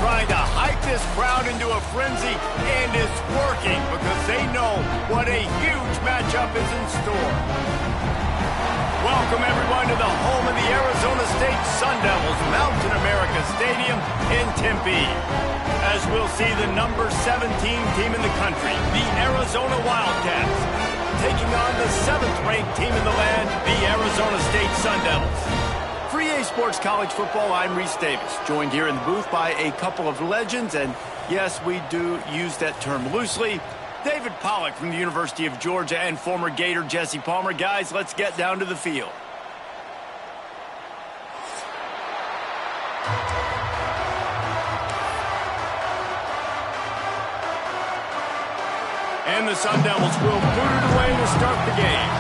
trying to hype this crowd into a frenzy, and it's working because they know what a huge matchup is in store. Welcome, everyone, to the home of the Arizona State Sun Devils, Mountain America Stadium in Tempe. As we'll see the number 17 team in the country, the Arizona Wildcats, taking on the 7th-ranked team in the land, the Arizona State Sun Devils. For EA Sports College Football, I'm Reese Davis, joined here in the booth by a couple of legends, and yes, we do use that term loosely. David Pollack from the University of Georgia and former Gator Jesse Palmer. Guys, let's get down to the field. And the Sun Devils will boot it away to start the game.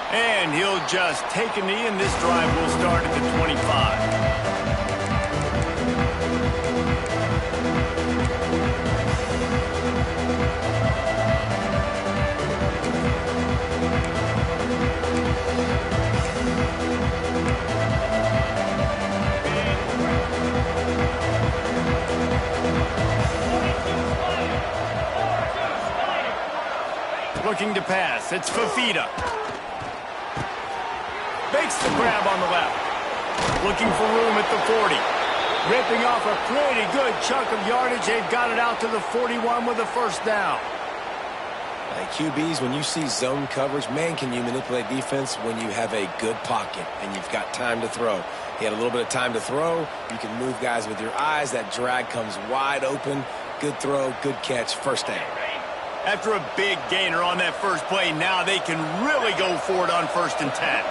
And he'll just take a knee, and this drive will start at the 25. Looking to pass. It's Fafita. Makes the grab on the left. Looking for room at the 40. Ripping off a pretty good chunk of yardage. They've got it out to the 41 with a first down. Like QBs, when you see zone coverage, man, can you manipulate defense when you have a good pocket and you've got time to throw. He had a little bit of time to throw. You can move guys with your eyes. That drag comes wide open. Good throw, good catch, first down. After a big gainer on that first play, now they can really go for it on 1st and 10.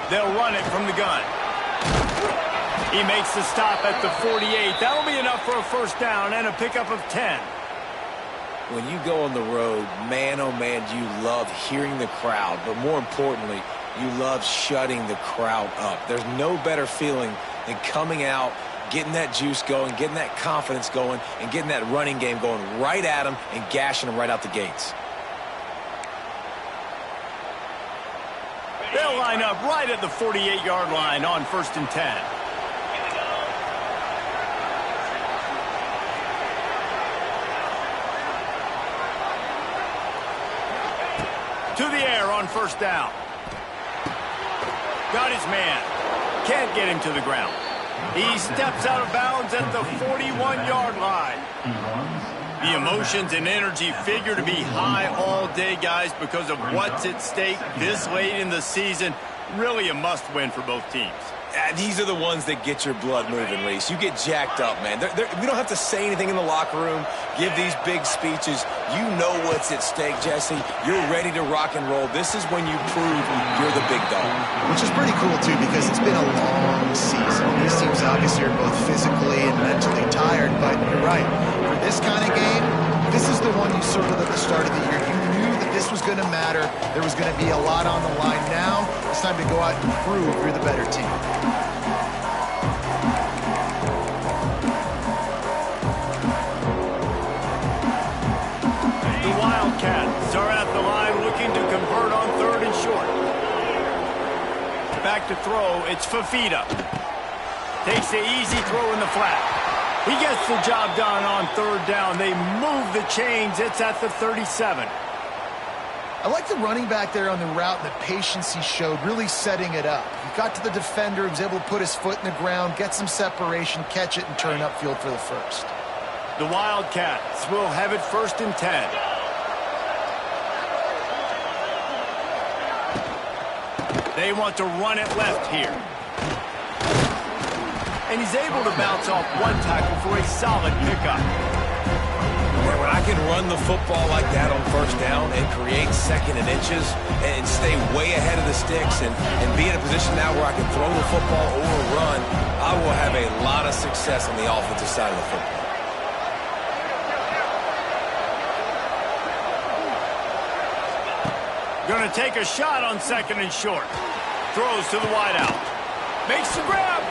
They'll run it from the gun. He makes the stop at the 48. That'll be enough for a first down and a pickup of 10. When you go on the road, man, oh man, you love hearing the crowd. But more importantly, you love shutting the crowd up. There's no better feeling than coming out, getting that juice going, getting that confidence going, and getting that running game going right at them and gashing them right out the gates. They'll line up right at the 48-yard line on 1st and 10. To the air on first down. Got his man. Can't get him to the ground. He steps out of bounds at the 41-yard line. The emotions and energy figure to be high all day, guys, because of what's at stake this late in the season. Really a must-win for both teams. These are the ones that get your blood moving, Reese. You get jacked up, man. We don't have to say anything in the locker room, give these big speeches. You know what's at stake, Jesse. You're ready to rock and roll. This is when you prove you're the big dog. Which is pretty cool, too, because it's been a long season. These teams obviously are both physically and mentally tired, but you're right. For this kind of game, this is the one you circled at the start of the year. You knew that this was going to matter. There was going to be a lot on the line. Now it's time to go out and prove you're the better team. The Wildcats are at the line looking to convert on 3rd and short. Back to throw, it's Fafita. Takes the easy throw in the flat. He gets the job done on 3rd down. They move the chains. It's at the 37. I like the running back there on the route and the patience he showed, really setting it up. He got to the defender, he was able to put his foot in the ground, get some separation, catch it, and turn upfield for the first. The Wildcats will have it 1st and 10. They want to run it left here. And he's able to bounce off one tackle for a solid pickup. When I can run the football like that on 1st down and create 2nd and inches and stay way ahead of the sticks and be in a position now where I can throw the football or run, I will have a lot of success on the offensive side of the football. Going to take a shot on 2nd and short. Throws to the wideout. Makes the grab.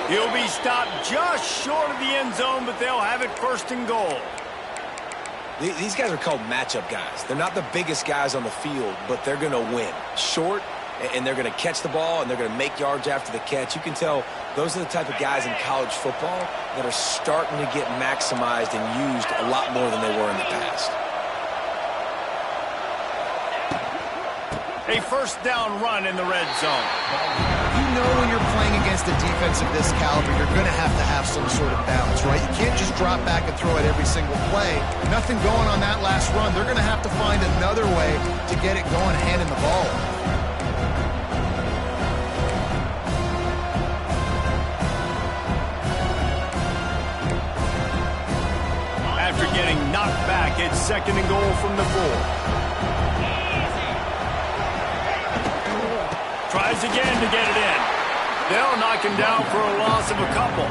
He'll be stopped just short of the end zone, but they'll have it 1st and goal. These guys are called matchup guys. They're not the biggest guys on the field, but they're going to win. Short, and they're going to catch the ball, and they're going to make yards after the catch. You can tell those are the type of guys in college football that are starting to get maximized and used a lot more than they were in the past. A 1st down run in the red zone. You know when you're playing against a defense of this caliber, you're going to have some sort of balance, right? You can't just drop back and throw it every single play. Nothing going on that last run. They're going to have to find another way to get it going, handing the ball. After getting knocked back, it's 2nd and goal from the 4. Tries again to get it in. They'll knock him down for a loss of a couple.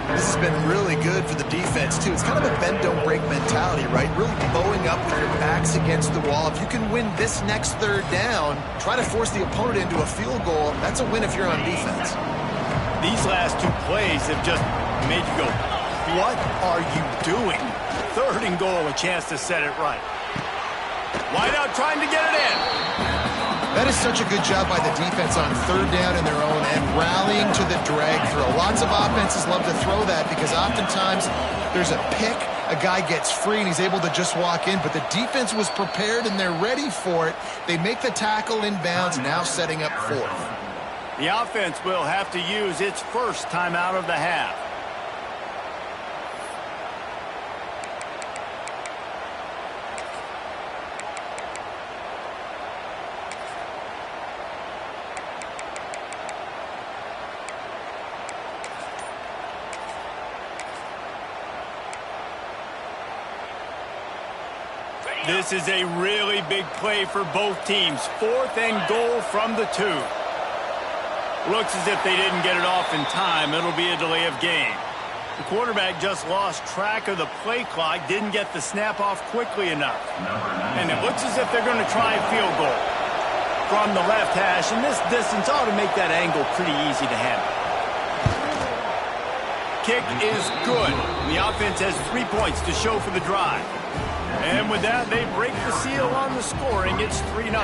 This has been really good for the defense, too. It's kind of a bend-don't-break mentality, right? Really bowing up with your backs against the wall. If you can win this next 3rd down, try to force the opponent into a field goal, that's a win if you're on defense. These last 2 plays have just made you go, what are you doing? 3rd and goal, a chance to set it right. Wideout trying to get it in. That is such a good job by the defense on 3rd down in their own end, rallying to the drag throw. Lots of offenses love to throw that because oftentimes there's a pick, a guy gets free, and he's able to just walk in. But the defense was prepared, and they're ready for it. They make the tackle inbounds, now setting up 4th. The offense will have to use its 1st timeout of the half. This is a really big play for both teams. 4th and goal from the 2. Looks as if they didn't get it off in time. It'll be a delay of game. The quarterback just lost track of the play clock, didn't get the snap off quickly enough. And it looks as if they're going to try a field goal from the left hash, and this distance ought to make that angle pretty easy to handle. Kick is good. The offense has 3 points to show for the drive. And with that, they break the seal on the scoring. It's 3-0.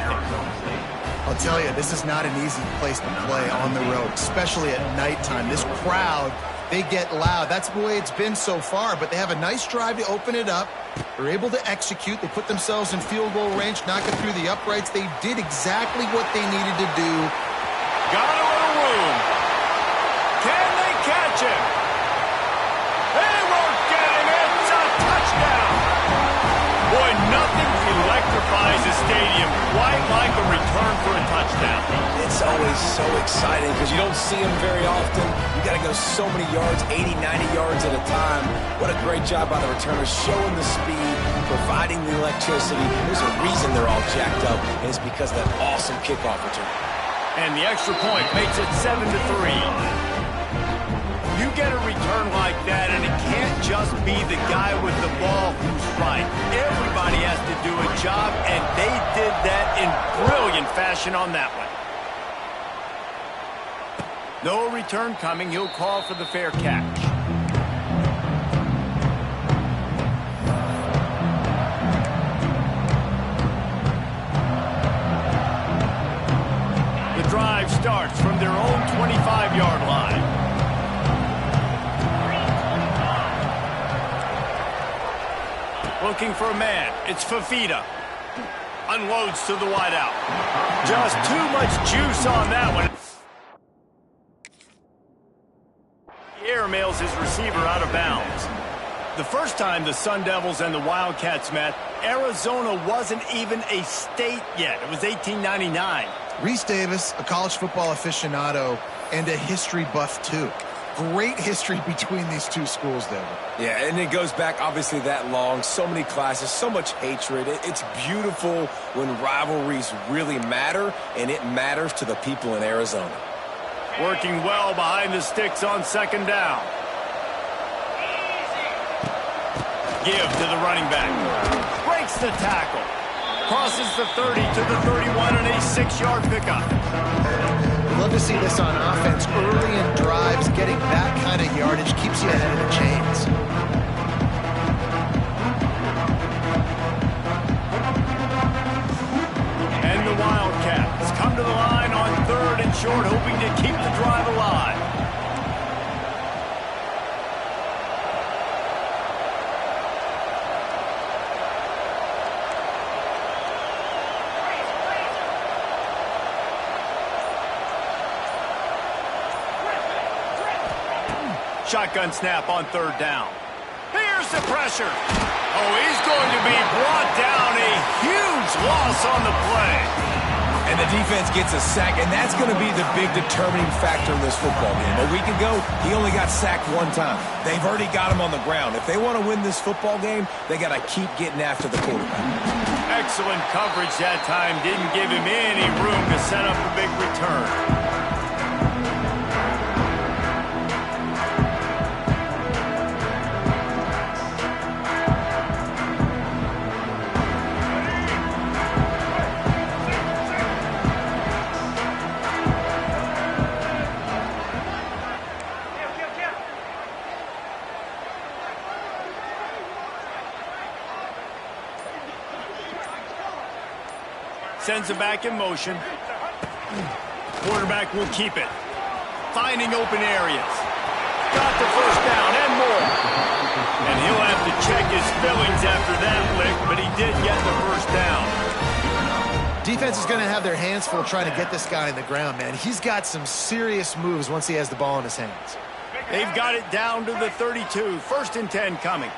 I'll tell you, this is not an easy place to play on the road, especially at nighttime. This crowd, they get loud. That's the way it's been so far, but they have a nice drive to open it up. They're able to execute. They put themselves in field goal range, knock it through the uprights. They did exactly what they needed to do. Got a little room. Can they catch him? They won't get him. It's a touchdown. Boy, nothing electrifies a stadium quite like a return for a touchdown. It's always so exciting because you don't see them very often. You got to go so many yards, 80, 90 yards at a time. What a great job by the returners, showing the speed, providing the electricity. There's a reason they're all jacked up, and it's because of that awesome kickoff return. And the extra point makes it 7-3. You get a return like that, and it can't just be the guy with the ball who's right. Everybody has to do a job, and they did that in brilliant fashion on that one. No return coming. He'll call for the fair catch. The drive starts from their own 25-yard line. Looking for a man. It's Fafita. Unloads to the wideout. Just too much juice on that one. The air mails his receiver out of bounds. The first time the Sun Devils and the Wildcats met, Arizona wasn't even a state yet. It was 1899. Reese Davis, a college football aficionado, and a history buff, too. Great history between these two schools, David. Yeah, and it goes back obviously that long. So many classes, so much hatred. It's beautiful when rivalries really matter, and it matters to the people in Arizona. Working well behind the sticks on second down. Give to the running back. Breaks the tackle. crosses the 30 to the 31 and a 6-yard pickup. We'd love to see this on offense. Early in drives, getting that kind of yardage keeps you ahead of the chains. And the Wildcats come to the line on 3rd and short, hoping to keep the drive alive. Shotgun snap on 3rd down. Here's the pressure. Oh, he's going to be brought down. A huge loss on the play. And the defense gets a sack, and that's going to be the big determining factor in this football game. A week ago, he only got sacked 1 time. They've already got him on the ground. If they want to win this football game, they got to keep getting after the quarterback. Excellent coverage that time. Didn't give him any room to set up a big return. Sends it back in motion. Quarterback will keep it. Finding open areas. Got the first down and more. And he'll have to check his fillings after that lick, but he did get the first down. Defense is going to have their hands full trying to get this guy in the ground, man. He's got some serious moves once he has the ball in his hands. They've got it down to the 32. 1st and 10 coming.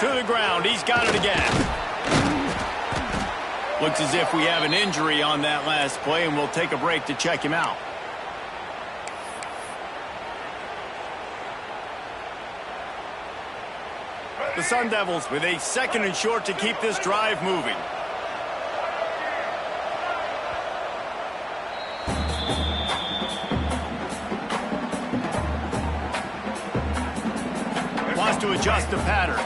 To the ground. He's got it again. Looks as if we have an injury on that last play, and we'll take a break to check him out. The Sun Devils with a 2nd and short to keep this drive moving. Wants to adjust the pattern.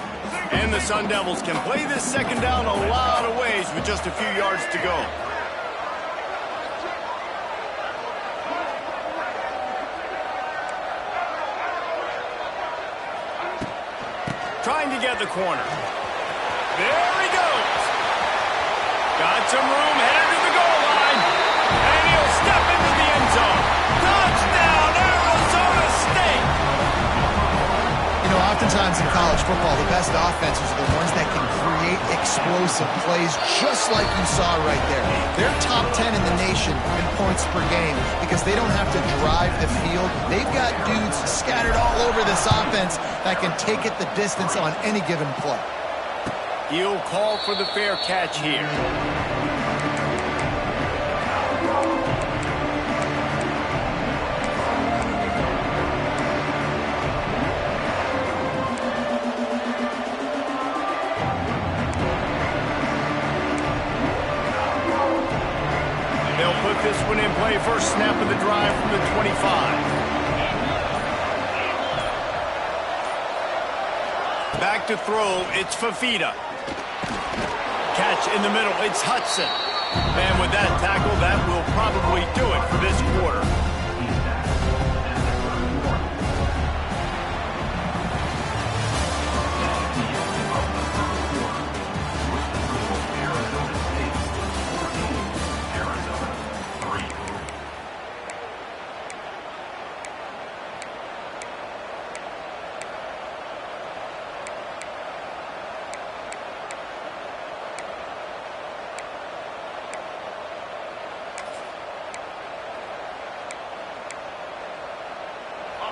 And the Sun Devils can play this 2nd down a lot of ways with just a few yards to go. Trying to get the corner. There he goes. Got some room, headed to the goal line. And he'll step into the end zone. Touchdown, Arizona State! You know, oftentimes in college football, the best offenses are the ones that can create explosive plays just like you saw right there. They're top 10 in the nation in points per game because they don't have to drive the field. They've got dudes scattered all over this offense that can take it the distance on any given play. He'll call for the fair catch here. This one in play, first snap of the drive from the 25. Back to throw, it's Fafita. Catch in the middle, it's Hudson. And with that tackle, that will probably do it for this quarter.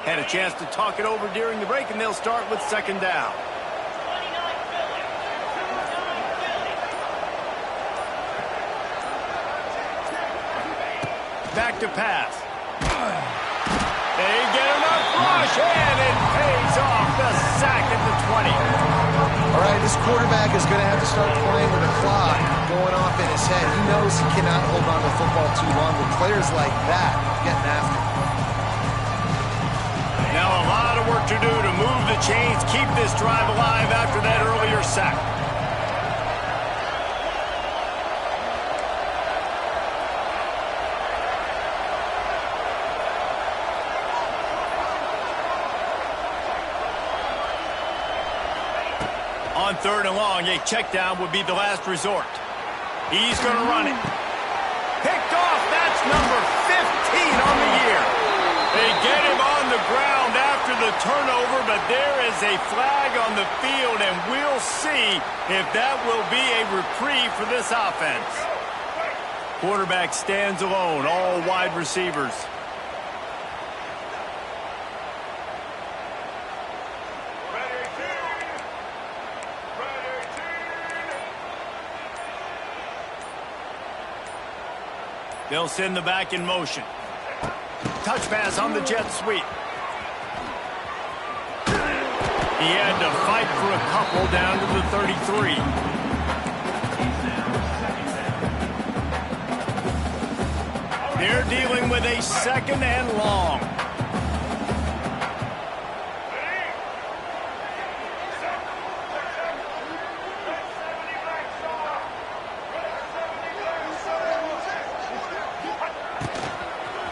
Had a chance to talk it over during the break, and they'll start with 2nd down. Back to pass. They get enough rush, and it pays off. The sack at the 20. All right, this quarterback is going to have to start playing with a clock going off in his head. He knows he cannot hold on to the football too long with players like that getting after him. Now a lot of work to do to move the chains, keep this drive alive after that earlier sack. On 3rd and long, a check down would be the last resort. He's going to run it. Picked off. That's number 15 on the year. They get him on the ground after the turnover, but there is a flag on the field, and we'll see if that will be a reprieve for this offense. Quarterback stands alone, all wide receivers. They'll send the back in motion. Touch pass on the jet sweep. He had to fight for a couple down to the 33. They're dealing with a 2nd and long.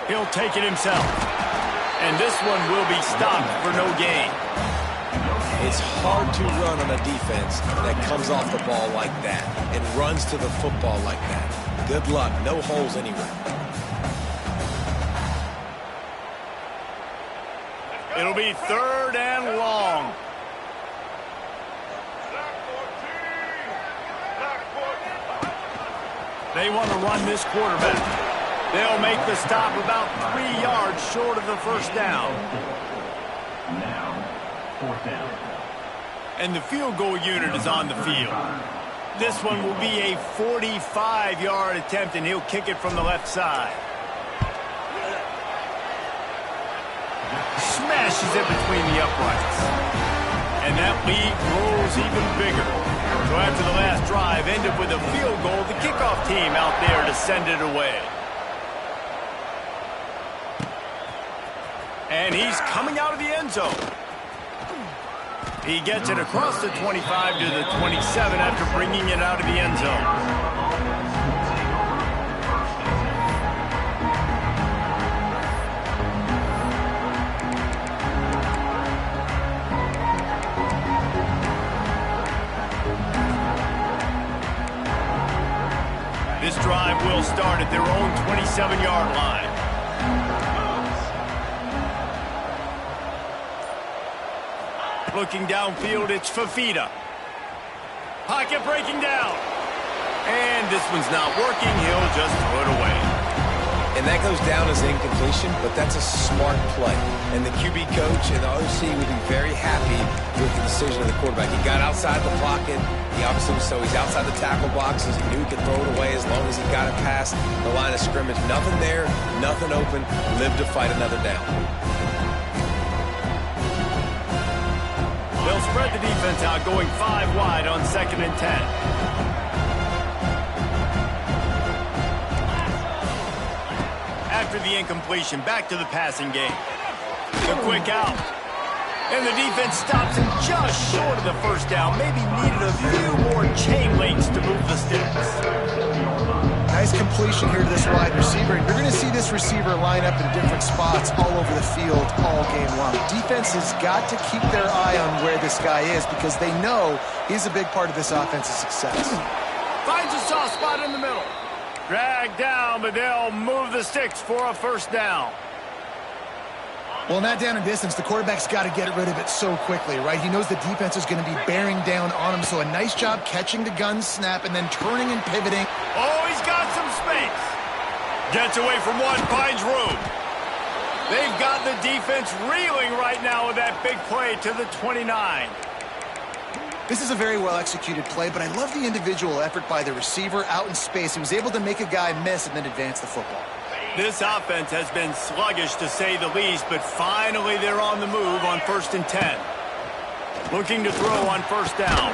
He'll take it himself. And this one will be stopped for no gain. It's hard to run on a defense that comes off the ball like that and runs to the football like that. Good luck. No holes anywhere. It'll be 3rd and long. They want to run this quarterback. They'll make the stop about 3 yards short of the 1st down. Now, 4th down. And the field goal unit is on the field. This one will be a 45-yard attempt, and he'll kick it from the left side. Smashes it between the uprights. And that lead grows even bigger. So after the last drive ended with a field goal, the kickoff team out there to send it away. And he's coming out of the end zone. He gets it across the 25 to the 27 after bringing it out of the end zone. This drive will start at their own 27-yard line. Looking downfield, it's Fafita. Pocket breaking down. And this one's not working. He'll just throw it away. And that goes down as incompletion, but that's a smart play. And the QB coach and the OC would be very happy with the decision of the quarterback. He got outside the pocket. He obviously was so he's outside the tackle boxes. He knew he could throw it away as long as he got it past the line of scrimmage. Nothing there, nothing open. Lived to fight another down. They'll spread the defense out, going 5 wide on 2nd and 10. After the incompletion, back to the passing game. The quick out. And the defense stops him just short of the 1st down. Maybe needed a few more chain links to move the sticks. Nice completion here to this wide receiver. You're going to see this receiver line up in different spots all over the field all game long. Defense has got to keep their eye on where this guy is because they know he's a big part of this offense's success. Finds a soft spot in the middle. Dragged down, but they'll move the sticks for a 1st down. Well, in that down and distance, the quarterback's got to get rid of it so quickly, right? He knows the defense is going to be bearing down on him, so a nice job catching the gun snap and then turning and pivoting. Oh, he's got some space. Gets away from one, finds room. They've got the defense reeling right now with that big play to the 29. This is a very well-executed play, but I love the individual effort by the receiver out in space. He was able to make a guy miss and then advance the football. This offense has been sluggish, to say the least, but finally they're on the move on 1st and 10. Looking to throw on 1st down.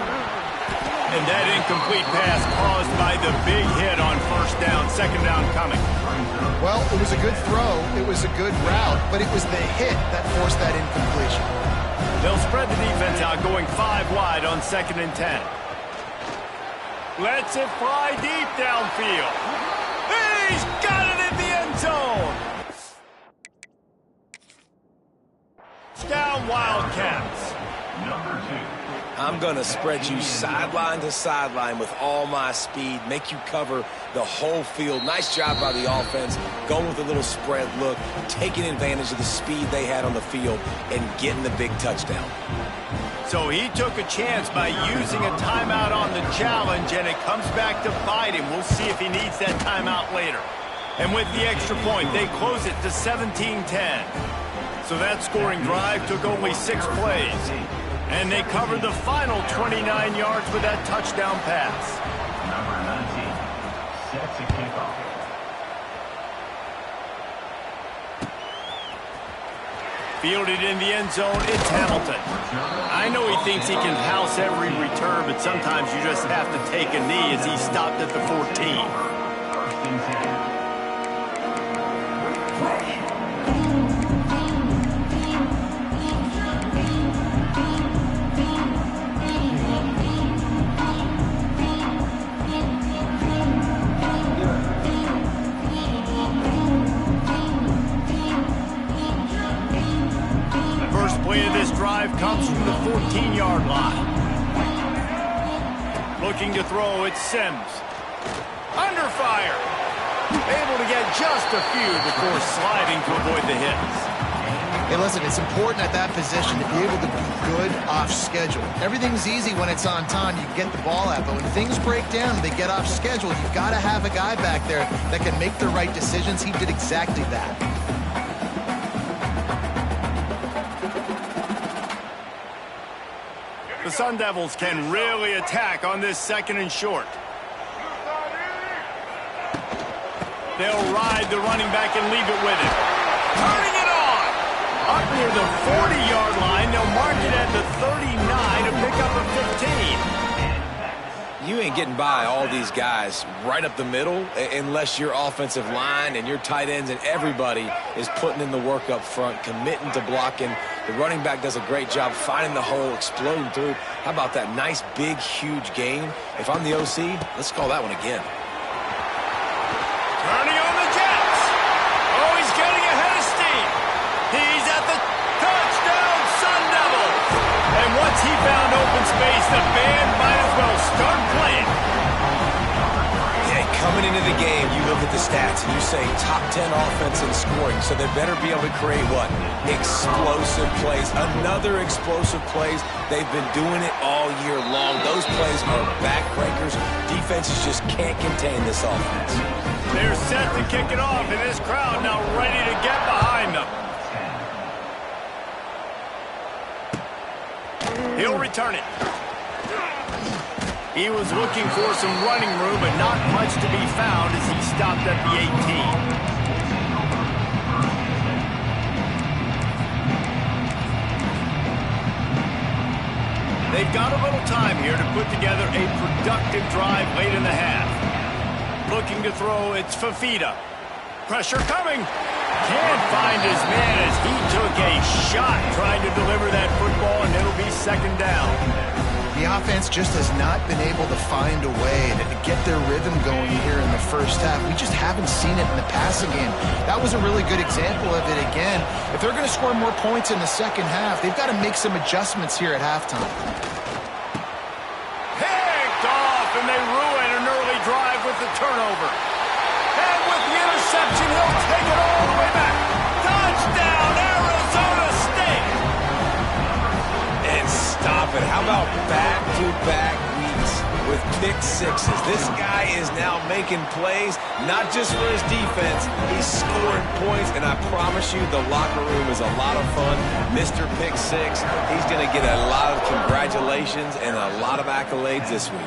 And that incomplete pass caused by the big hit on first down, second down coming. Well, it was a good throw, it was a good route, but it was the hit that forced that incompletion. They'll spread the defense out, going 5 wide on 2nd and 10. Lets it fly deep downfield. He's got it in the end zone. Down Wildcats. Number 2. I'm going to spread you sideline to sideline with all my speed, make you cover the whole field. Nice job by the offense, going with a little spread look, taking advantage of the speed they had on the field, and getting the big touchdown. So he took a chance by using a timeout on the challenge, and it comes back to bite him. We'll see if he needs that timeout later. And with the extra point, they close it to 17-10. So that scoring drive took only 6 plays. And they covered the final 29 yards with that touchdown pass. Number 19 sets a kickoff. Fielded in the end zone, it's Hamilton. I know he thinks he can house every return, but sometimes you just have to take a knee as he stopped at the 14. First and 10. Play of this drive comes from the 14-yard line. Looking to throw, it's Sims. Under fire. Able to get just a few before sliding to avoid the hits. Hey, listen, it's important at that position to be able to be good off schedule. Everything's easy when it's on time. You get the ball out, but when things break down and they get off schedule, you've got to have a guy back there that can make the right decisions. He did exactly that. The Sun Devils can really attack on this 2nd and short. They'll ride the running back and leave it with him. Turning it on! Up near the 40-yard line, they'll mark it at the 39 to pick up a 15. You ain't getting by all these guys right up the middle unless your offensive line and your tight ends and everybody is putting in the work up front, committing to blocking. The running back does a great job finding the hole, exploding through. How about that nice, big, huge gain? If I'm the OC, let's call that one again. Turning on the Jets. Oh, he's getting ahead of steam. He's at the touchdown, Sun Devils. And once he found open space, the band might as well start playing. Yeah, coming into the game, you look at the stats and you say top 10 offense in scoring, so they better be able to create what? Explosive plays. Another explosive plays. They've been doing it all year long. Those plays are backbreakers. Defenses just can't contain this offense. They're set to kick it off, and this crowd now ready to get behind them. He'll return it. He was looking for some running room, but not much to be found as he stopped at the 18. They've got a little time here to put together a productive drive late in the half. Looking to throw, it's Fafita. Pressure coming. Can't find his man as he took a shot trying to deliver that football, and it'll be 2nd down. The offense just has not been able to find a way to get their rhythm going here in the first half. We just haven't seen it in the passing game. That was a really good example of it again. If they're going to score more points in the second half, they've got to make some adjustments here at halftime. Picked off, and they ruin an early drive with the turnover. And with the interception, he'll take it all the way back. Touchdown, Arizona State! And stop it. How about back-to-back weeks with pick sixes? This guy is now making plays, not just for his defense. He's scoring points, and I promise you the locker room is a lot of fun. Mr. Pick Six, he's going to get a lot of congratulations and a lot of accolades this week.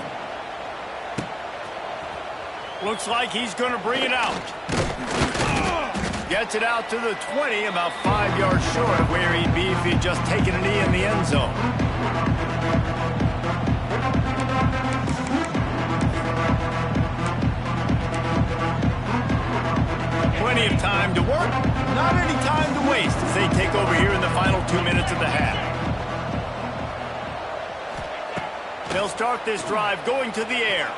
Looks like he's going to bring it out. Gets it out to the 20, about 5 yards short of where he'd be if he'd just taken a knee in the end zone. start this drive, going to the air.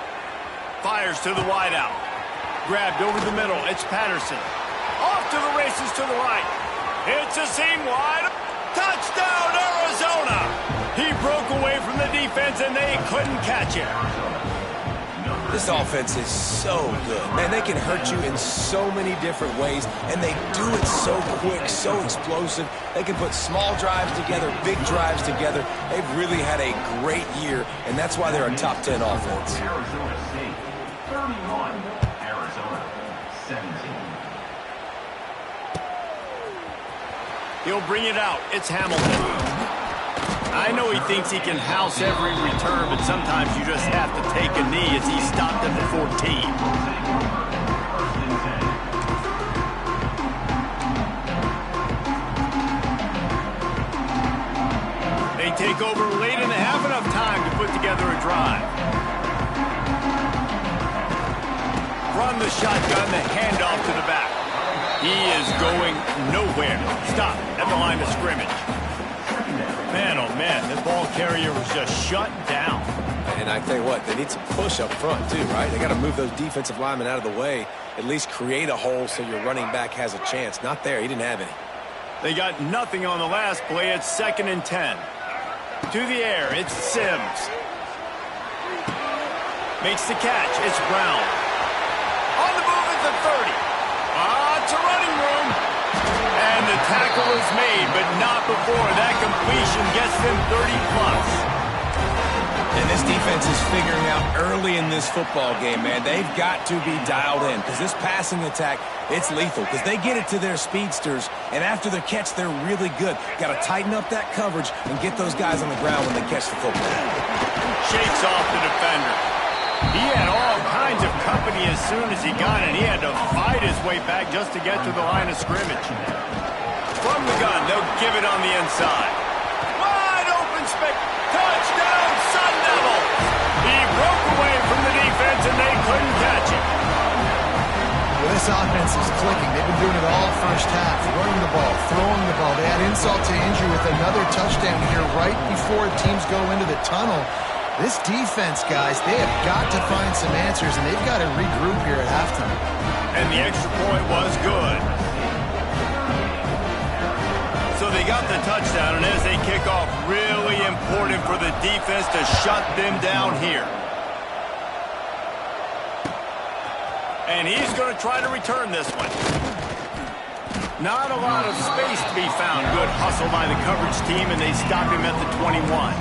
Fires to the wideout. Grabbed over the middle. It's Patterson. Off to the races to the right. It's a seam wide. Touchdown, Arizona! He broke away from the defense, and they couldn't catch him. This offense is so good. Man, they can hurt you in so many different ways, and they do it so quick, so explosive. They can put small drives together, big drives together. They've really had a great year, and that's why they're a top 10 offense. Arizona State, 31. Arizona, 17. He'll bring it out. It's Hamilton. I know he thinks he can house every return, but sometimes you just have to take a knee as he stopped at the 14. They take over late and have enough time to put together a drive. From the shotgun, the handoff to the back. He is going nowhere. Stop at the line of scrimmage. Man, oh man, the ball carrier was just shut down. And I tell you what, they need some push up front too, right? They got to move those defensive linemen out of the way, at least create a hole so your running back has a chance. Not there. He didn't have any. They got nothing on the last play. It's 2nd and 10. To the air, it's Sims. Makes the catch. It's Brown. On the move at the 30. It's a running room. And the tackle is made, but not before that completion gets them 30+. And this defense is figuring out early in this football game, man. They've got to be dialed in because this passing attack, it's lethal because they get it to their speedsters, and after the catch, they're really good. Got to tighten up that coverage and get those guys on the ground when they catch the football. Shakes off the defender. He had all kinds of company as soon as he got it. He had to fight his way back just to get to the line of scrimmage. From the gun, they'll give it on the inside. Wide open touchdown, Sun Devils! He broke away from the defense and they couldn't catch him. Well, this offense is clicking. They've been doing it all first half, running the ball, throwing the ball. They had insult to injury with another touchdown here right before teams go into the tunnel. This defense, guys, they have got to find some answers, and they've got to regroup here at halftime. And the extra point was good. So they got the touchdown, and as they kick off, really important for the defense to shut them down here. And he's going to try to return this one. Not a lot of space to be found. Good hustle by the coverage team, and they stop him at the 21.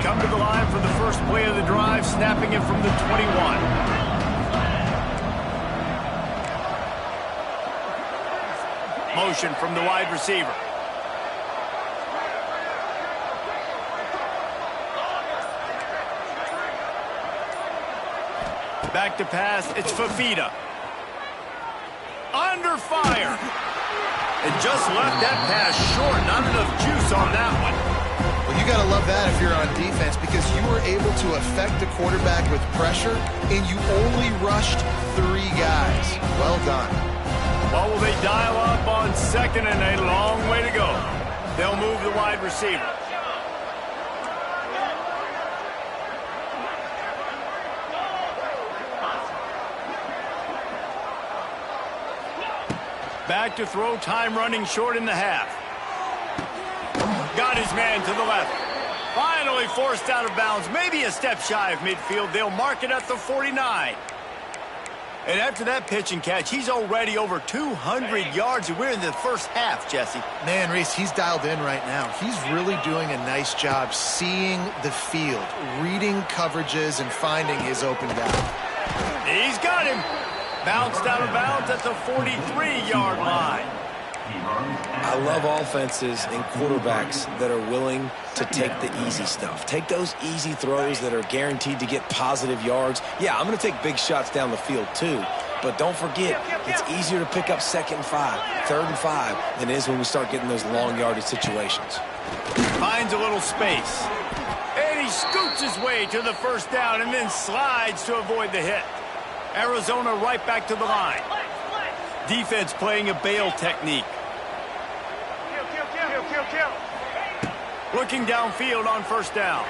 Come to the line for the first play of the drive, snapping it from the 21. Motion from the wide receiver. Back to pass, it's Fafita. Under fire. And just left that pass short, not enough juice on that one. Well, you got to love that if you're on defense because you were able to affect the quarterback with pressure, and you only rushed 3 guys. Well done. Well, will they dial up on 2nd and a long way to go? They'll move the wide receiver. Back to throw, time running short in the half. Got his man to the left. Finally forced out of bounds. Maybe a step shy of midfield. They'll mark it at the 49. And after that pitch and catch, he's already over 200 yards. And we're in the first half, Jesse. Man, Reese, he's dialed in right now. He's really doing a nice job seeing the field, reading coverages, and finding his open guy. He's got him. Bounced out of bounds at the 43-yard line. I love offenses and quarterbacks that are willing to take the easy stuff. Take those easy throws that are guaranteed to get positive yards. Yeah, I'm going to take big shots down the field too. But don't forget, it's easier to pick up 2nd and 5, 3rd and 5 than it is when we start getting those long yardage situations. Finds a little space. And he He scoots his way to the first down and then slides to avoid the hit. Arizona right back to the line. Defense playing a bail technique. Looking downfield on first down.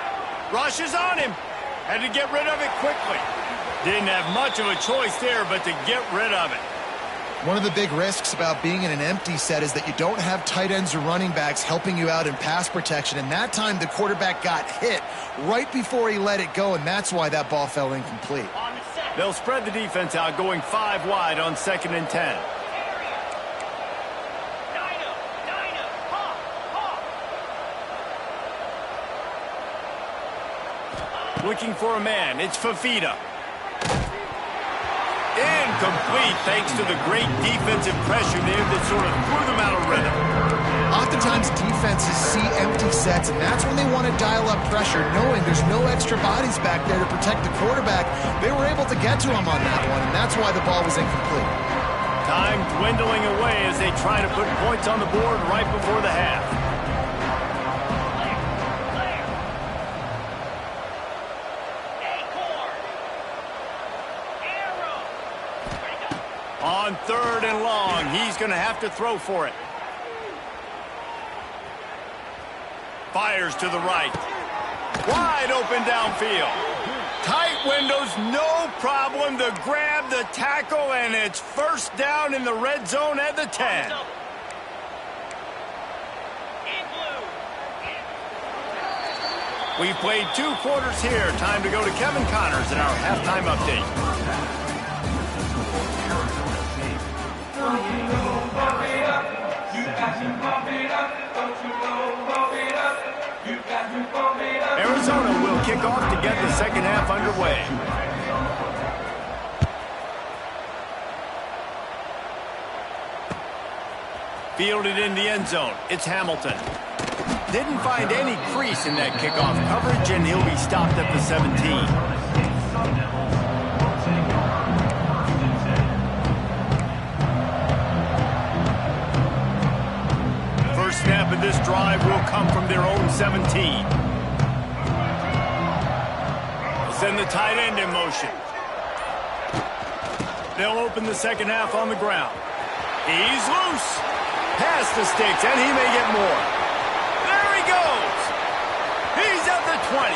Rushes on him. Had to get rid of it quickly. Didn't have much of a choice there but to get rid of it. One of the big risks about being in an empty set is that you don't have tight ends or running backs helping you out in pass protection. And that time the quarterback got hit right before he let it go, and that's why that ball fell incomplete. They'll spread the defense out, going 5 wide on 2nd and 10. Looking for a man. It's Fafita. Incomplete thanks to the great defensive pressure there that sort of threw them out of rhythm. Oftentimes defenses see empty sets, and that's when they want to dial up pressure, knowing there's no extra bodies back there to protect the quarterback. They were able to get to him on that one, and that's why the ball was incomplete. Time dwindling away as they try to put points on the board right before the half. On 3rd and long, he's going to have to throw for it. Fires to the right. Wide open downfield. Tight windows, no problem to grab the tackle, and it's first down in the red zone at the 10. We've played 2 quarters here. Time to go to Kevin Connors in our halftime update. Arizona will kick off to get the second half underway. Fielded in the end zone. It's Hamilton. Didn't find any crease in that kickoff coverage, and he'll be stopped at the 17. Snap of this drive will come from their own 17. Send the tight end in motion. They'll open the second half on the ground. He's loose. Past the sticks, and he may get more. There he goes. He's at the 20.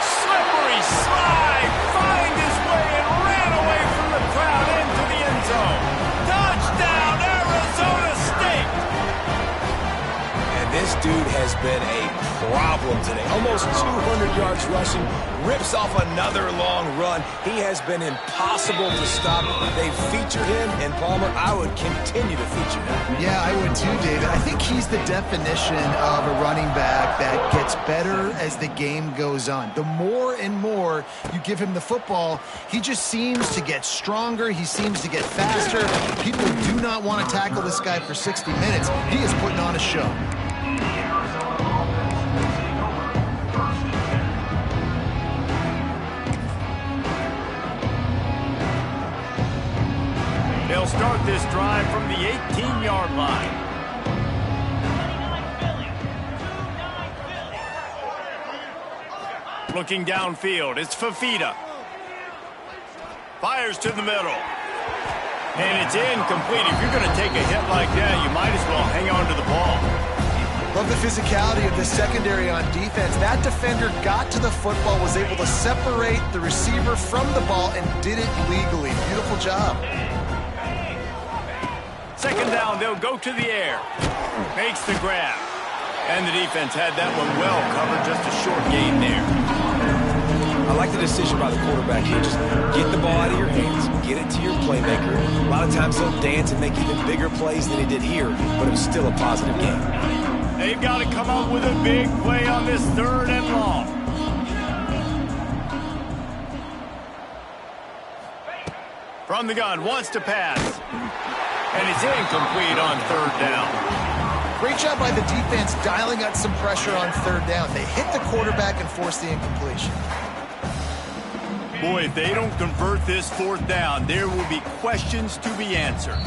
Slippery slide. Find his way and ran away from the crowd into the end zone. Touchdown, Arizona State. This dude has been a problem today. Almost 200 yards rushing. Rips off another long run. He has been impossible to stop. They've featured him, and Palmer, I would continue to feature him. Yeah, I would too, David. I think he's the definition of a running back that gets better as the game goes on. The more and more you give him the football, he just seems to get stronger. He seems to get faster. People do not want to tackle this guy for 60 minutes. He is putting on a show. They'll start this drive from the 18-yard line. Looking downfield, it's Fafita. Fires to the middle. And it's incomplete. If you're going to take a hit like that, you might as well hang on to the ball. Love the physicality of the secondary on defense. That defender got to the football, was able to separate the receiver from the ball, and did it legally. Beautiful job. Second down, they'll go to the air. Makes the grab. And the defense had that one well covered, just a short gain there. I like the decision by the quarterback here. Just get the ball out of your hands, get it to your playmaker. A lot of times he'll dance and make even bigger plays than he did here, but it was still a positive game. They've got to come up with a big play on this 3rd and long. From the gun, wants to pass. And it's incomplete on 3rd down. Great job by the defense dialing up some pressure on 3rd down. They hit the quarterback and forced the incompletion. Boy, if they don't convert this 4th down, there will be questions to be answered.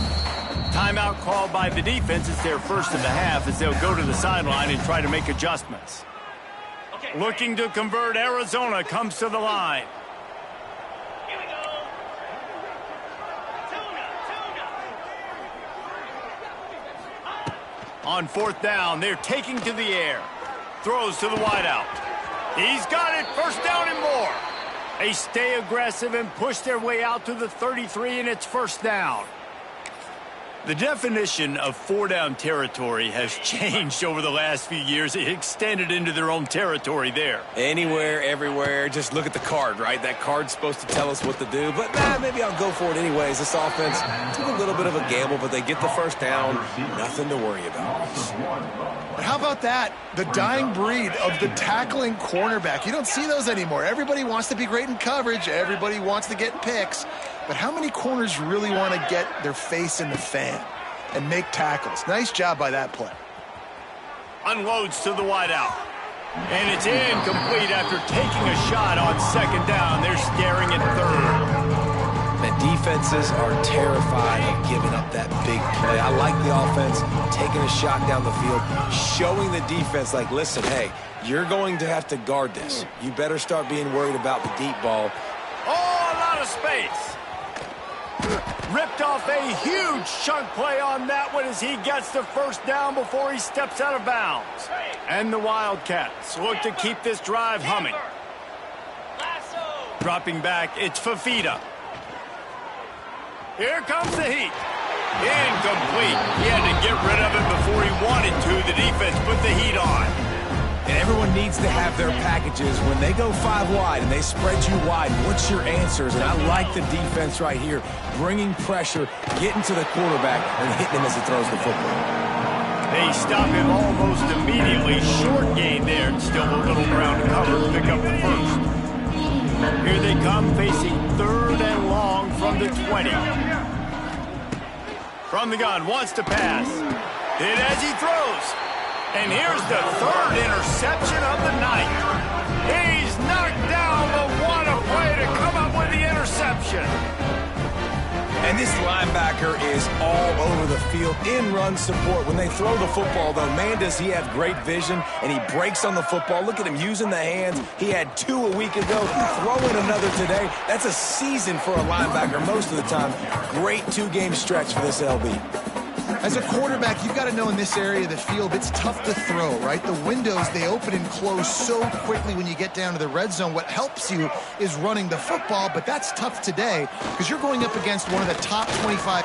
Timeout called by the defense. It's their first of the half as they'll go to the sideline and try to make adjustments. Looking to convert, Arizona comes to the line. On fourth down, they're taking to the air. Throws to the wideout. He's got it, first down and more. They stay aggressive and push their way out to the 33, and it's first down. The definition of four-down territory has changed over the last few years. It extended into their own territory there. Anywhere, everywhere, just look at the card, right? That card's supposed to tell us what to do, but maybe I'll go for it anyways. This offense took a little bit of a gamble, but they get the first down. Nothing to worry about. But how about that? The dying breed of the tackling cornerback. You don't see those anymore. Everybody wants to be great in coverage. Everybody wants to get picks. But how many corners really want to get their face in the fan and make tackles? Nice job by that play. Unloads to the wideout. And it's incomplete after taking a shot on second down. They're staring at third. The defenses are terrified of giving up that big play. I like the offense taking a shot down the field, showing the defense like, listen, hey, you're going to have to guard this. You better start being worried about the deep ball. Oh, a lot of space. Ripped off a huge chunk play on that one as he gets the first down before he steps out of bounds. And the Wildcats look to keep this drive humming. Dropping back, it's Fafita. Here comes the heat. Incomplete. He had to get rid of it before he wanted to. The defense put the heat on. And everyone needs to have their packages. When they go five wide and they spread you wide, what's your answers? And I like the defense right here, bringing pressure, getting to the quarterback, and hitting him as he throws the football. They stop him almost immediately. Short gain there, and still a little ground to cover to pick up the first. Here they come, facing third and long from the 20. From the gun, wants to pass. Hit as he throws. And here's the third interception of the night. He's knocked down, but what a play to come up with the interception. And this linebacker is all over the field in run support. When they throw the football, though, man, does he have great vision, and he breaks on the football. Look at him using the hands. He had 2 a week ago. Throwing another today. That's a season for a linebacker most of the time. Great 2-game stretch for this LB. As a quarterback, you've got to know in this area of the field, it's tough to throw, right? The windows, they open and close so quickly when you get down to the red zone. What helps you is running the football, but that's tough today because you're going up against one of the top 25.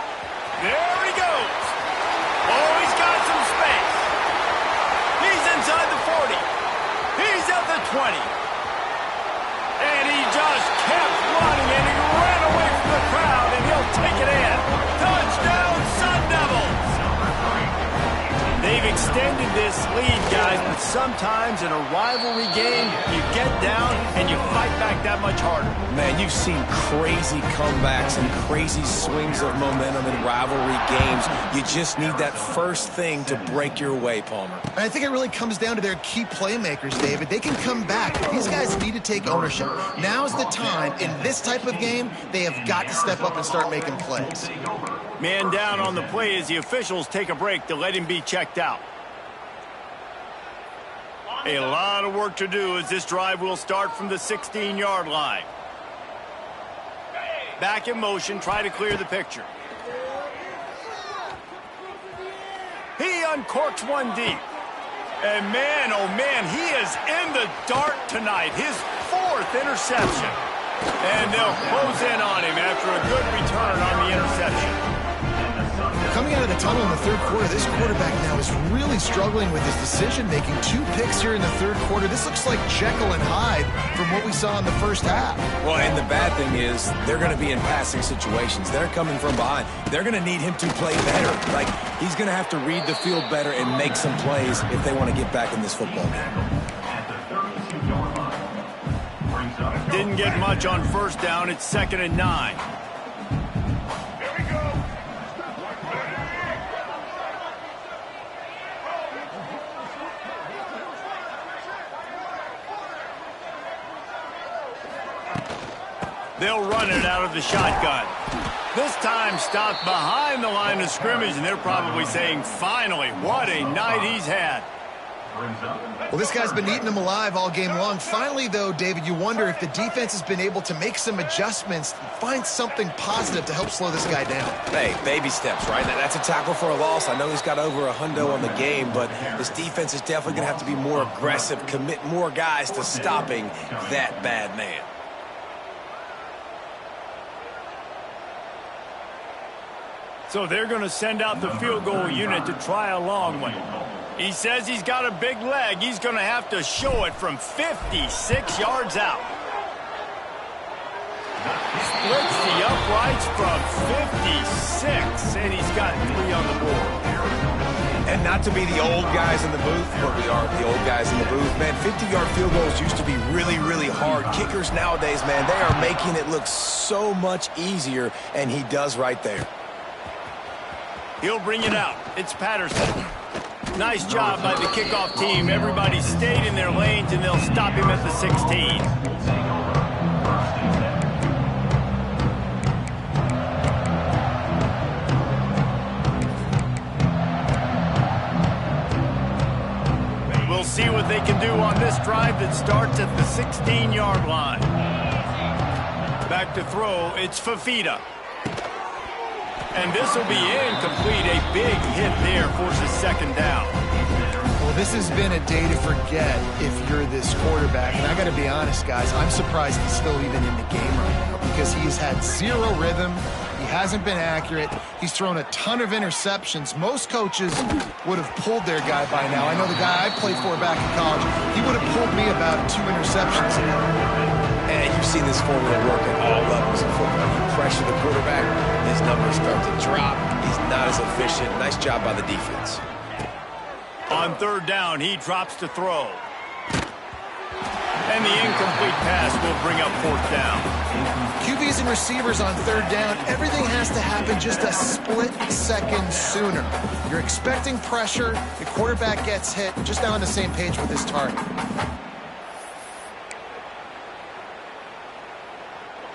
There he goes. Oh, he's got some space. He's inside the 40. He's at the 20. And he just kept running, and he ran away from the crowd, and he'll take it in. Touchdown, Sun Devils. They've extended this lead, guys, but sometimes in a rivalry game, you get down and you fight back that much harder. Man, you've seen crazy comebacks and crazy swings of momentum in rivalry games. You just need that first thing to break your way, Palmer. And I think it really comes down to their key playmakers, David. They can come back. These guys need to take ownership. Now's the time. In this type of game, they have got to step up and start making plays. Man down on the play as the officials take a break to let him be checked out. A lot of work to do as this drive will start from the 16-yard line. Back in motion, try to clear the picture. He uncorks one deep. And man, oh man, he is in the dark tonight. His 4th interception. And they'll close in on him after a good return on the interception. Coming out of the tunnel in the third quarter, this quarterback now is really struggling with his decision-making. 2 picks here in the third quarter. This looks like Jekyll and Hyde from what we saw in the first half. Well, and the bad thing is they're going to be in passing situations. They're coming from behind. They're going to need him to play better. Like, he's going to have to read the field better and make some plays if they want to get back in this football game. Didn't get much on first down. It's 2nd and 9. They'll run it out of the shotgun. This time stopped behind the line of scrimmage, and they're probably saying, finally, what a night he's had. Well, this guy's been eating them alive all game long. Finally, though, David, you wonder if the defense has been able to make some adjustments, find something positive to help slow this guy down. Hey, baby steps, right? That's a tackle for a loss. I know he's got over a hundo on the game, but this defense is definitely going to have to be more aggressive, commit more guys to stopping that bad man. So they're going to send out the field goal unit to try a long one. He says he's got a big leg. He's going to have to show it from 56 yards out. Splits the uprights from 56, and he's got 3 on the board. And not to be the old guys in the booth, but we are the old guys in the booth, man. 50-yard field goals used to be really, really hard. Kickers nowadays, man, they are making it look so much easier, and he does right there. He'll bring it out. It's Patterson. Nice job by the kickoff team. Everybody stayed in their lanes, and they'll stop him at the 16. We'll see what they can do on this drive that starts at the 16-yard line. Back to throw, it's Fafita. And this will be incomplete. A big hit there forces second down. Well, this has been a day to forget if you're this quarterback. And I got to be honest, guys, I'm surprised he's still even in the game right now because he's had zero rhythm. He hasn't been accurate. He's thrown a ton of interceptions. Most coaches would have pulled their guy by now. I know the guy I played for back in college, he would have pulled me about 2 interceptions ago. And you've seen this formula work at all levels of football. You pressure the quarterback, his numbers start to drop. He's not as efficient. Nice job by the defense. On third down, he drops to throw. And the incomplete pass will bring up fourth down. QBs and receivers on third down, everything has to happen just a split second sooner. You're expecting pressure, the quarterback gets hit, just not on the same page with his target.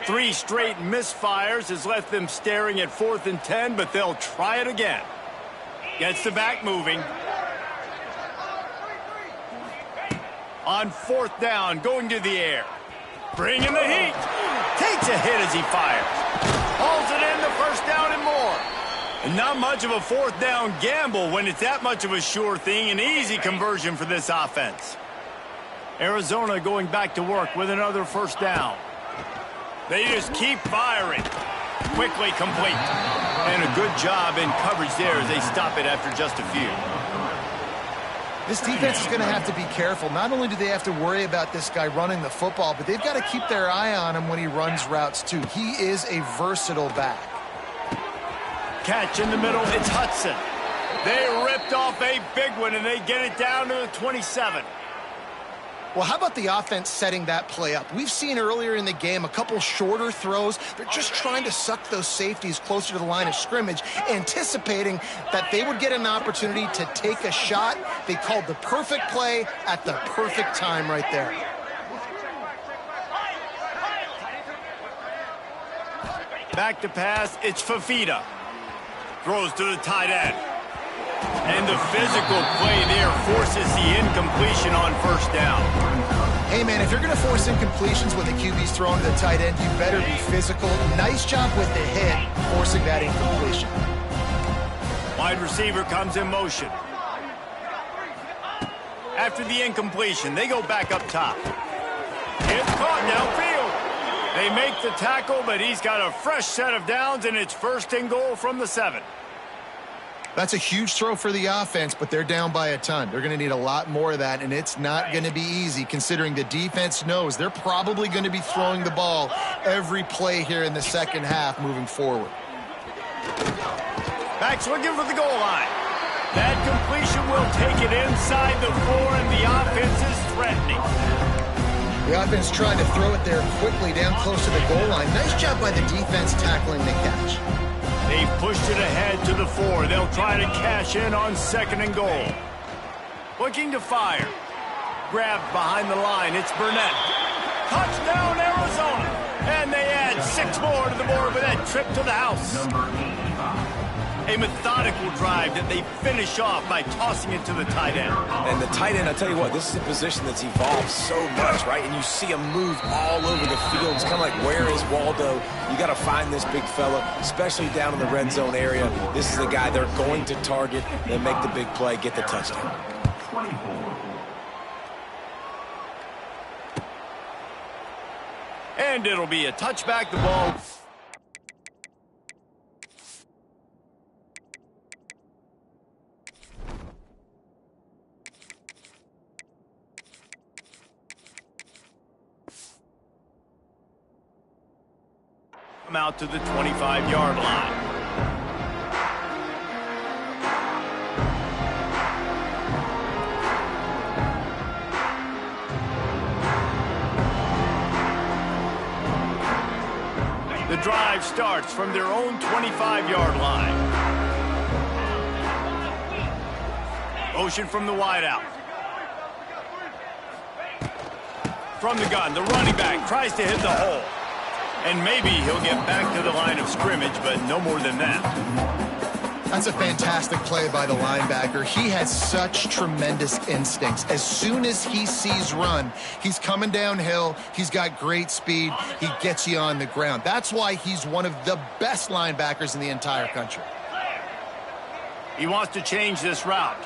3 straight misfires has left them staring at 4th and 10, but they'll try it again. Gets the back moving. On 4th down, going to the air. Bringing the heat. Takes a hit as he fires. Hauls it in, the first down and more. And not much of a 4th down gamble when it's that much of a sure thing. An easy conversion for this offense. Arizona going back to work with another first down. They just keep firing. Quickly complete. And a good job in coverage there as they stop it after just a few. This defense is going to have to be careful. Not only do they have to worry about this guy running the football, but they've got to keep their eye on him when he runs routes too. He is a versatile back. Catch in the middle, it's Hudson. They ripped off a big one, and they get it down to the 27. Well, how about the offense setting that play up? We've seen earlier in the game a couple shorter throws. They're just trying to suck those safeties closer to the line of scrimmage, anticipating that they would get an opportunity to take a shot. They called the perfect play at the perfect time right there. Back to pass, it's Fafita. Throws to the tight end. And the physical play there forces the incompletion on first down. Hey, man, if you're going to force incompletions when the QB's thrown to the tight end, you better be physical. Nice job with the hit, forcing that incompletion. Wide receiver comes in motion. After the incompletion, they go back up top. It's caught downfield. They make the tackle, but he's got a fresh set of downs, and it's 1st and goal from the 7. That's a huge throw for the offense, but they're down by a ton. They're going to need a lot more of that, and it's not going to be easy considering the defense knows they're probably going to be throwing the ball every play here in the second half moving forward. Backs looking for the goal line. That completion will take it inside the 4, and the offense is threatening. The offense trying to throw it there quickly down close to the goal line. Nice job by the defense tackling the catch. They've pushed it ahead to the 4. They'll try to cash in on 2nd and goal. Looking to fire. Grabbed behind the line. It's Burnett. Touchdown, Arizona. And they add 6 more to the board with that trip to the house. A methodical drive that they finish off by tossing it to the tight end. And the tight end, I tell you what, this is a position that's evolved so much, right? And you see him move all over the field. It's kind of like, where is Waldo? You got to find this big fella, especially down in the red zone area. This is the guy they're going to target and make the big play, get the touchdown. 24. And it'll be a touchback. The ball. Come out to the 25-yard line. The drive starts from their own 25-yard line. Motion from the wideout. From the gun, the running back tries to hit the hole. And maybe he'll get back to the line of scrimmage, but no more than that. That's a fantastic play by the linebacker. He has such tremendous instincts. As soon as he sees run, he's coming downhill. He's got great speed. He gets you on the ground. That's why he's one of the best linebackers in the entire country. He wants to change this route.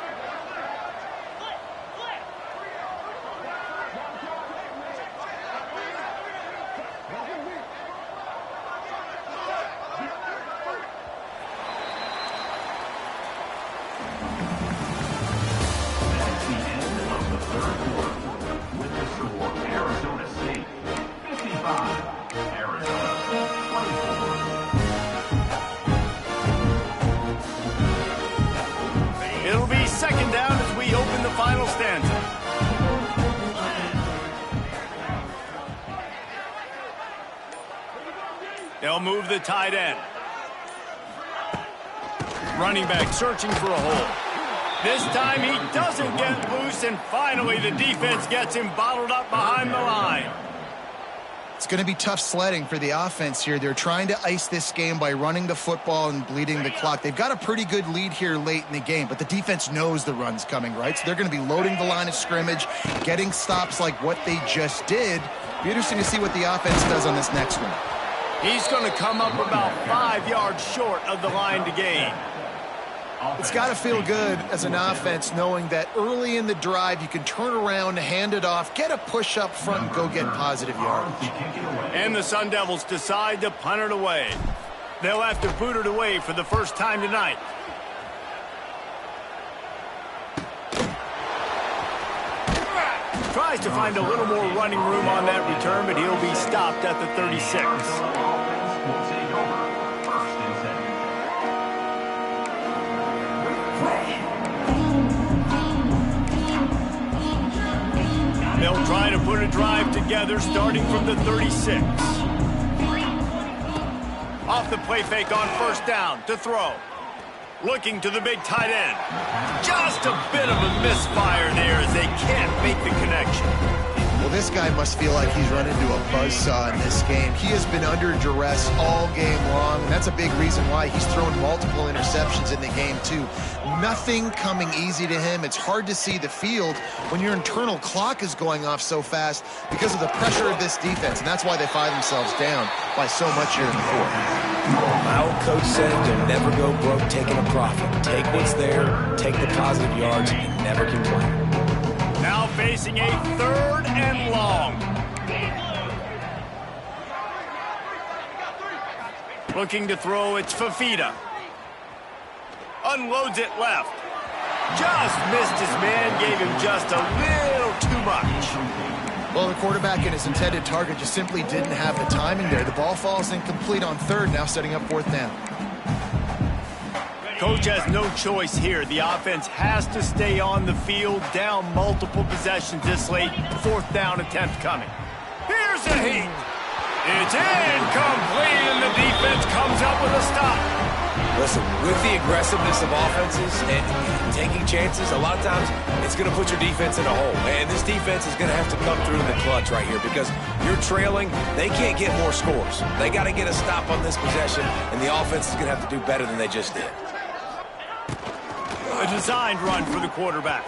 It'll be second down as we open the final stanza. They'll move the tight end. Running back searching for a hole. This time he doesn't get loose, and finally the defense gets him bottled up behind the line. It's going to be tough sledding for the offense here. They're trying to ice this game by running the football and bleeding the clock. They've got a pretty good lead here late in the game, but the defense knows the run's coming, right? So they're going to be loading the line of scrimmage, getting stops like what they just did. Be interesting to see what the offense does on this next one. He's going to come up about 5 yards short of the line to gain. It's got to feel good as an offense knowing that early in the drive you can turn around, hand it off, get a push up front, and go get positive yardage. And the Sun Devils decide to punt it away. They'll have to boot it away for the first time tonight. Tries to find a little more running room on that return, but he'll be stopped at the 36. They'll try to put a drive together starting from the 36. Off the play fake on first down to throw. Looking to the big tight end. Just a bit of a misfire there as they can't make the connection. Well, this guy must feel like he's run into a buzzsaw in this game. He has been under duress all game long, and that's a big reason why he's thrown multiple interceptions in the game, too. Nothing coming easy to him. It's hard to see the field when your internal clock is going off so fast because of the pressure of this defense, and that's why they find themselves down by so much here in the fourth. My old coach said you'll never go broke taking a profit. Take what's there, take the positive yards, and never complain. Now facing a third and long. Looking to throw, it's Fafita. Unloads it left. Just missed his man, gave him just a little too much. Well, the quarterback and his intended target just simply didn't have the timing there. The ball falls incomplete on third, now setting up fourth down. Coach has no choice here. The offense has to stay on the field, down multiple possessions this late. Fourth down attempt coming. Here's a heat. It's incomplete, and the defense comes up with a stop. Listen, with the aggressiveness of offenses and taking chances, a lot of times it's going to put your defense in a hole. And this defense is going to have to come through in the clutch right here because you're trailing. They can't get more scores. They got to get a stop on this possession, and the offense is going to have to do better than they just did. A designed run for the quarterback.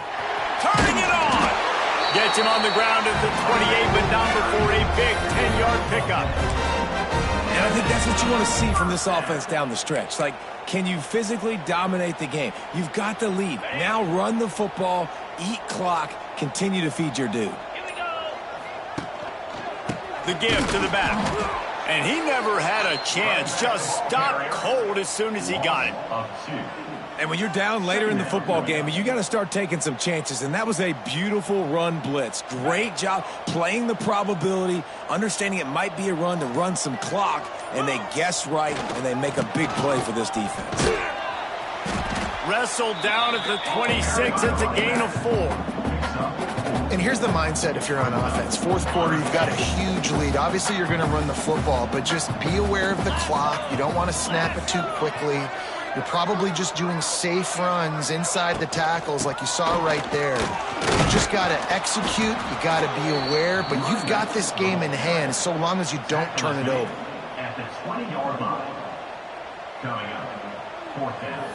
Turning it on. Gets him on the ground at the 28, but not before a big 10-yard pickup. And I think that's what you want to see from this offense down the stretch. Like, can you physically dominate the game? You've got the lead. Now run the football, eat clock, continue to feed your dude. The give to the back. And he never had a chance. Just stopped cold as soon as he got it. And when you're down later in the football game, you got to start taking some chances. And that was a beautiful run blitz. Great job playing the probability, understanding it might be a run to run some clock. And they guess right, and they make a big play for this defense. Wrestled down at the 26. It's a gain of 4. And here's the mindset if you're on offense. Fourth quarter, you've got a huge lead. Obviously, you're going to run the football, but just be aware of the clock. You don't want to snap it too quickly. You're probably just doing safe runs inside the tackles like you saw right there. You just got to execute. You got to be aware, but you've got this game in hand so long as you don't turn it over. At the 20-yard line. Coming up, 4th down.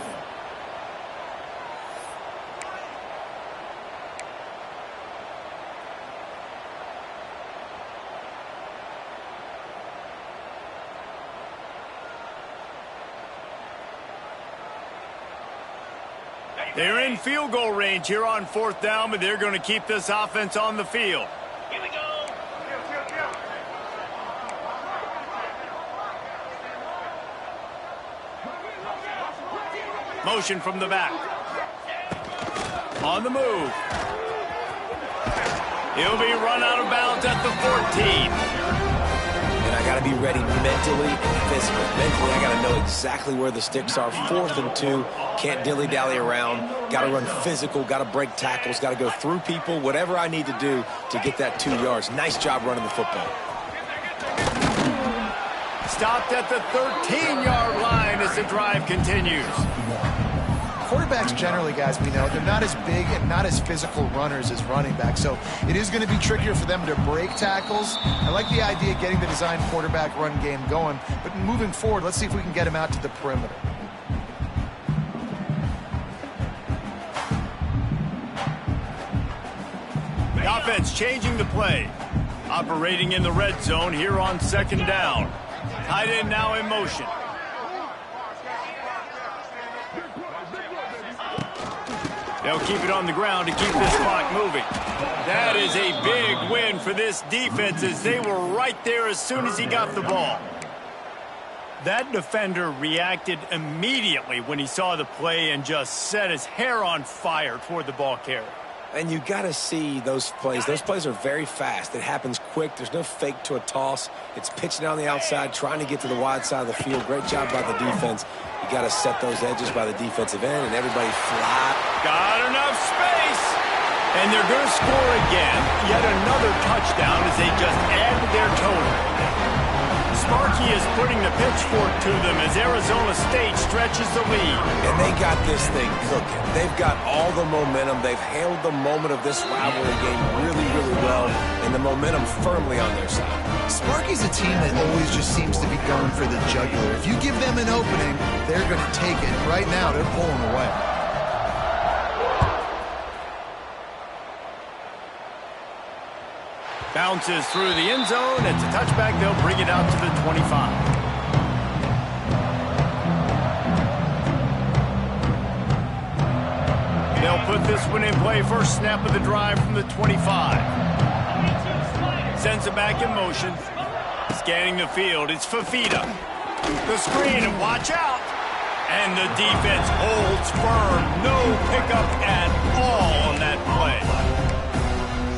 They're in field goal range here on 4th down, but they're going to keep this offense on the field. Here we go. Motion from the back. On the move. He'll be run out of bounds at the 14. And I got to be ready mentally and physically. Mentally, I got to know exactly where the sticks are. 4th and 2. Can't dilly-dally around. Got to run physical. Got to break tackles. Got to go through people. Whatever I need to do to get that 2 yards. Nice job running the football. Stopped at the 13-yard line as the drive continues. Quarterbacks generally, guys, we know, they're not as big and not as physical runners as running backs, so it is going to be trickier for them to break tackles. I like the idea of getting the designed quarterback run game going, but moving forward, let's see if we can get him out to the perimeter. The offense changing the play. Operating in the red zone here on 2nd down. Tight end now in motion. They'll keep it on the ground to keep this clock moving. That is a big win for this defense as they were right there as soon as he got the ball. That defender reacted immediately when he saw the play and just set his hair on fire toward the ball carrier. And you got to see those plays. Those plays are very fast. It happens quick. There's no fake to a toss. It's pitching down the outside, trying to get to the wide side of the field. Great job by the defense. You got to set those edges by the defensive end, and everybody flat. Got enough space. And they're going to score again. Yet another touchdown as they just add to their total. Sparky is putting the pitchfork to them as Arizona State stretches the lead. And they got this thing cooking. They've got all the momentum. They've handled the moment of this rivalry game really, really well, and the momentum firmly on their side. Sparky's a team that always just seems to be going for the jugular. If you give them an opening, they're going to take it. Right now, they're pulling away. Bounces through the end zone. It's a touchback. They'll bring it out to the 25. They'll put this one in play. First snap of the drive from the 25. Sends it back in motion. Scanning the field. It's Fafita. The screen, and watch out. And the defense holds firm. No pickup at all on that play.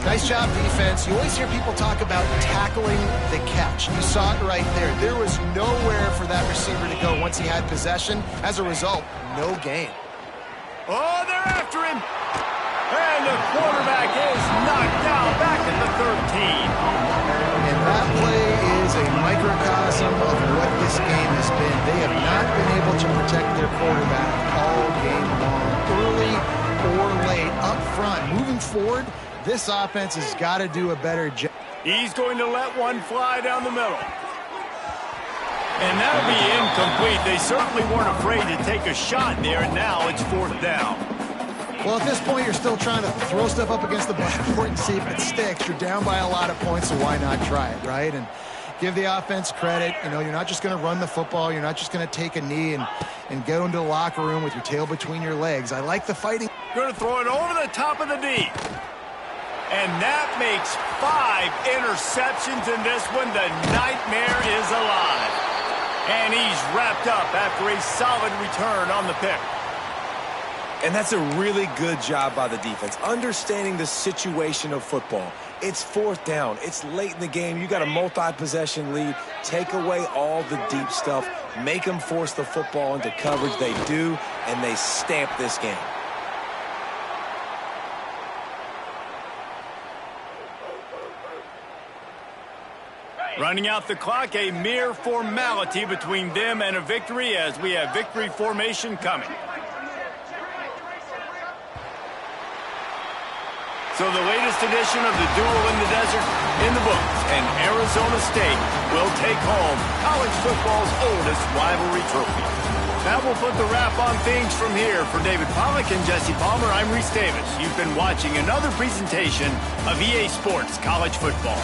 Nice job, defense. You always hear people talk about tackling the catch. You saw it right there. There was nowhere for that receiver to go once he had possession. As a result, no gain. Oh, they're after him. And the quarterback is knocked down back at the 13. And that play is a microcosm of what this game has been. They have not been able to protect their quarterback all game long, early or late, up front. Moving forward, this offense has got to do a better job. He's going to let one fly down the middle. And that'll be incomplete. They certainly weren't afraid to take a shot there, and now it's 4th down. Well, at this point, you're still trying to throw stuff up against the blackboard and see if it sticks. You're down by a lot of points, so why not try it, right? And give the offense credit. You know, you're not just going to run the football. You're not just going to take a knee and go into the locker room with your tail between your legs. I like the fighting. Going to throw it over the top of the knee. And that makes 5 interceptions in this one. The nightmare is alive. And he's wrapped up after a solid return on the pick. And that's a really good job by the defense, understanding the situation of football. It's 4th down. It's late in the game. You got a multi-possession lead. Take away all the deep stuff. Make them force the football into coverage. They do, and they stamp this game. Running out the clock, a mere formality between them and a victory as we have victory formation coming. So the latest edition of the Duel in the Desert in the books, and Arizona State will take home college football's oldest rivalry trophy. That will put the wrap on things from here. For David Pollack and Jesse Palmer, I'm Reese Davis. You've been watching another presentation of EA Sports College Football.